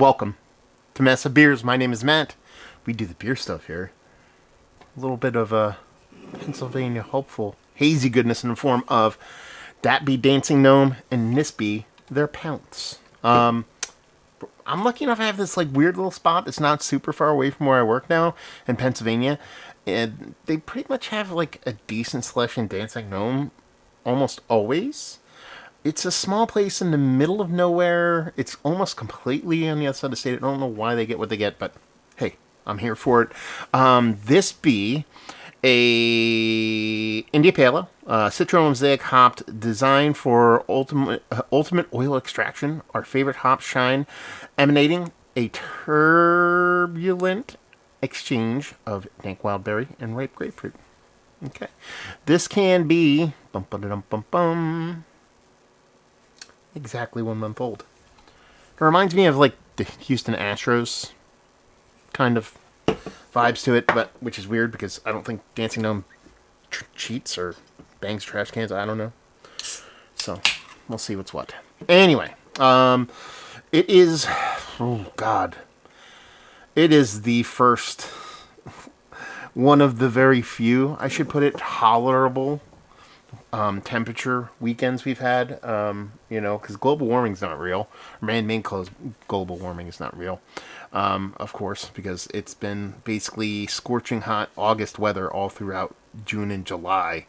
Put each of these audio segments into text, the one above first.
Welcome to Mess of Beers. My name is Matt. We do the beer stuff here. A little bit of Pennsylvania hopeful hazy goodness in the form of that be Dancing Gnome and this be their Pounce. I'm lucky enough to have this like weird little spot that's not super far away from where I work now in Pennsylvania, and they pretty much have like a decent selection Dancing Gnome almost always. It's a small place in the middle of nowhere. It's almost completely on the other side of the state. I don't know why they get what they get, but hey, I'm here for it. This be a India Pale Ale, Citron Mosaic hopped, designed for ultimate oil extraction. Our favorite hops shine, emanating a turbulent exchange of dank wild berry and ripe grapefruit. Okay, this can be exactly 1 month old. It reminds me of like the Houston Astros kind of vibes to it, but which is weird because I don't think Dancing Gnome cheats or bangs trash cans. I don't know. So we'll see what's what. Anyway, it is. Oh God, it is the first one of the very few, I should put it, tolerable temperature weekends we've had, because global warming's not real. Man-made global warming is not real, of course, because it's been basically scorching hot August weather all throughout June and July.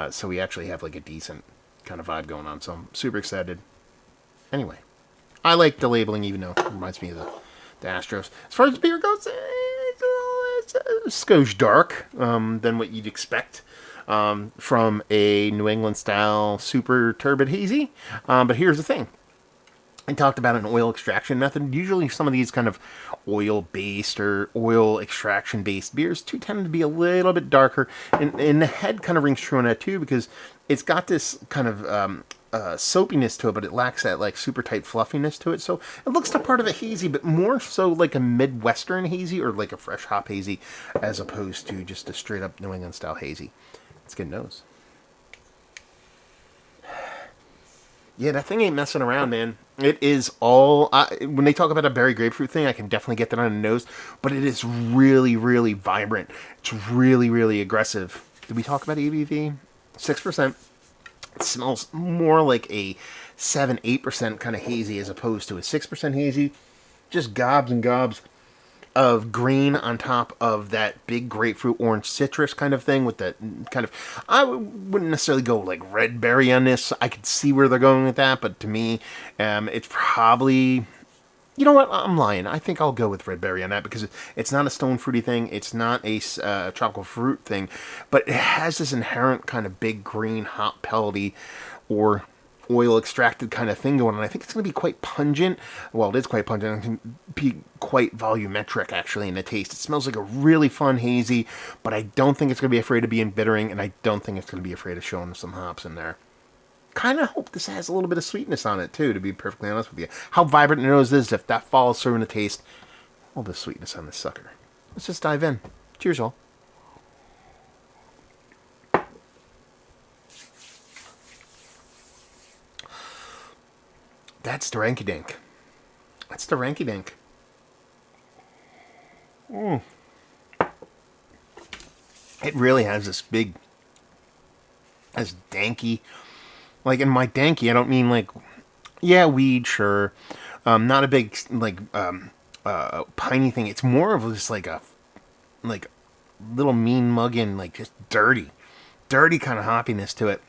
So we actually have like a decent kind of vibe going on. So I'm super excited. Anyway, I like the labeling, even though it reminds me of the Astros. As far as beer goes, it's a skosh dark than what you'd expect from a New England style super turbid hazy. But here's the thing. I talked about an oil extraction method. Usually some of these kind of oil-based or oil extraction-based beers do tend to be a little bit darker. And the head kind of rings true on that too, because it's got this kind of soapiness to it, but it lacks that like super tight fluffiness to it. So it looks the part of a hazy, but more so like a Midwestern hazy or like a fresh hop hazy, as opposed to just a straight up New England style hazy. Let's get a nose. Yeah, that thing ain't messing around, man. It is all... when they talk about a berry grapefruit thing, I can definitely get that on the nose. But it is really, really vibrant. It's really, really aggressive. Did we talk about ABV? 6%. It smells more like a 7-8% kind of hazy as opposed to a 6% hazy. Just gobs and gobs of green on top of that big grapefruit orange citrus kind of thing with that kind of... I wouldn't necessarily go like red berry on this. I could see where they're going with that, but to me, it's probably... You know what? I'm lying. I think I'll go with red berry on that because it's not a stone fruity thing. It's not a tropical fruit thing, but it has this inherent kind of big green hop pellety or oil extracted kind of thing going on. I think it's going to be quite pungent. Well, it is quite pungent. It can be quite volumetric actually in the taste. It smells like a really fun hazy, but I don't think it's going to be afraid of being bittering, and I don't think it's going to be afraid of showing some hops in there. Kind of hope this has a little bit of sweetness on it too, to be perfectly honest with you. How vibrant the nose is, if that follows through in the taste, all the sweetness on this sucker. Let's just dive in. Cheers, all. That's the Ranky Dink. That's the Ranky Dink. It really has this big, this danky. Like in my danky, I don't mean like, yeah, weed, sure. Not a big like piney thing. It's more of just like a little mean mugging, like just dirty kind of hoppiness to it.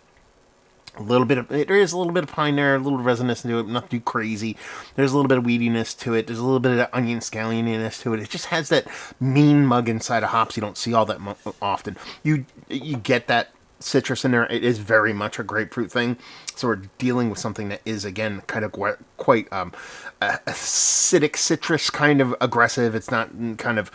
There is a little bit of pine there, a little resinous to it, not too crazy. There's a little bit of weediness to it. There's a little bit of onion scallioniness to it. It just has that mean mug inside of hops you don't see all that often. You get that citrus in there. It is very much a grapefruit thing. So we're dealing with something that is, again, kind of quite acidic citrus, kind of aggressive. It's not kind of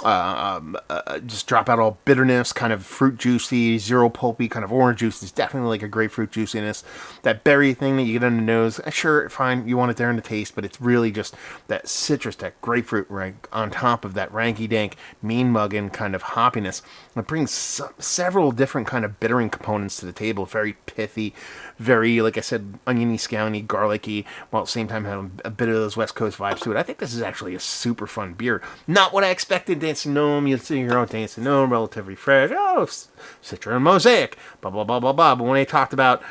just drop out all bitterness, kind of fruit juicy, zero pulpy, kind of orange juice. It's definitely like a grapefruit juiciness. That berry thing that you get on the nose, sure, fine, you want it there in the taste, but it's really just that citrus, that grapefruit right on top of that ranky-dank, mean-mugging kind of hoppiness. It brings several different kind of bittering components to the table. Very pithy, very, like I said, oniony, scalliony, garlicky, while at the same time having a bit of those West Coast vibes to it. I think this is actually a super fun beer. Not what I expected. Dancing Gnome, you'll see your own Dancing Gnome, relatively fresh. Oh, Citra and Mosaic, blah, blah, blah, blah, blah. But when they talked about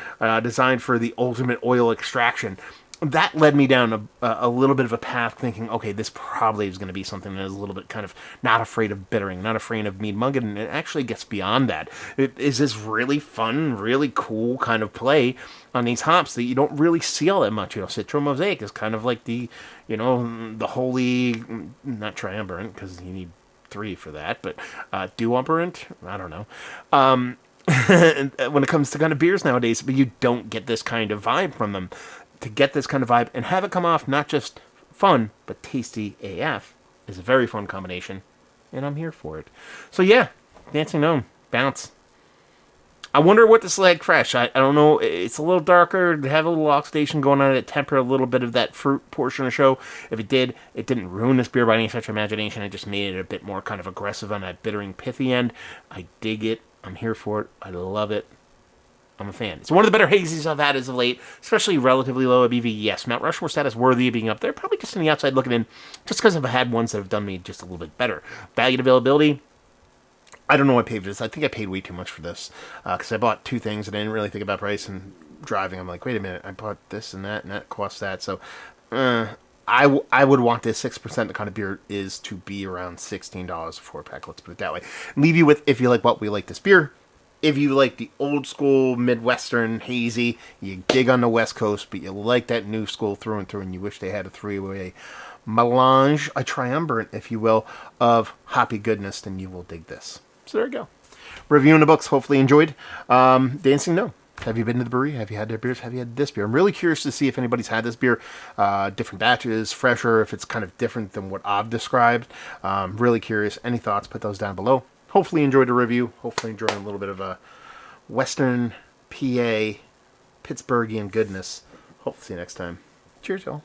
designed for the ultimate oil extraction, that led me down a little bit of a path thinking, okay, this probably is going to be something that is a little bit kind of not afraid of bittering, not afraid of mead mugging, and it actually gets beyond that. It is this really fun, really cool kind of play on these hops that you don't really see all that much. Citra Mosaic is kind of like the, the holy, not triumvirate, because you need 3 for that, but duumvirate, I don't know. When it comes to kind of beers nowadays, but you don't get this kind of vibe from them. To get this kind of vibe and have it come off not just fun, but tasty AF is a very fun combination, and I'm here for it. So yeah, Dancing Gnome, Pounce. I wonder what this like fresh. I don't know. It's a little darker. They have a little oxidation going on it. Temper a little bit of that fruit portion of the show. If it did, it didn't ruin this beer by any stretch of imagination. It just made it a bit more kind of aggressive on that bittering, pithy end. I dig it. I'm here for it. I love it. I'm a fan. It's one of the better hazies I've had as of late, especially relatively low ABV. Yes, Mount Rushmore status worthy of being up there. Probably just on the outside looking in, just because I've had ones that have done me just a little bit better. Value and availability, I don't know what I paid for this. I think I paid way too much for this because I bought 2 things and I didn't really think about price. And driving, I'm like, wait a minute, I bought this and that costs that. So I would want this 6% the kind of beer is to be around $16 a 4-pack. Let's put it that way. Leave you with, if you like what we like this beer. If you like the old school Midwestern hazy, you dig on the West Coast, but you like that new school through and through, and you wish they had a 3-way melange, a triumvirate, if you will, of hoppy goodness, then you will dig this. So there you go. Reviewing the books, hopefully enjoyed. Dancing Gnome. Have you been to the brewery? Have you had their beers? Have you had this beer? I'm really curious to see if anybody's had this beer. Different batches, fresher, if it's kind of different than what I've described. Really curious. Any thoughts? Put those down below. Hopefully enjoyed the review. Hopefully enjoying a little bit of a Western PA Pittsburghian goodness. Hope to see you next time. Cheers, y'all.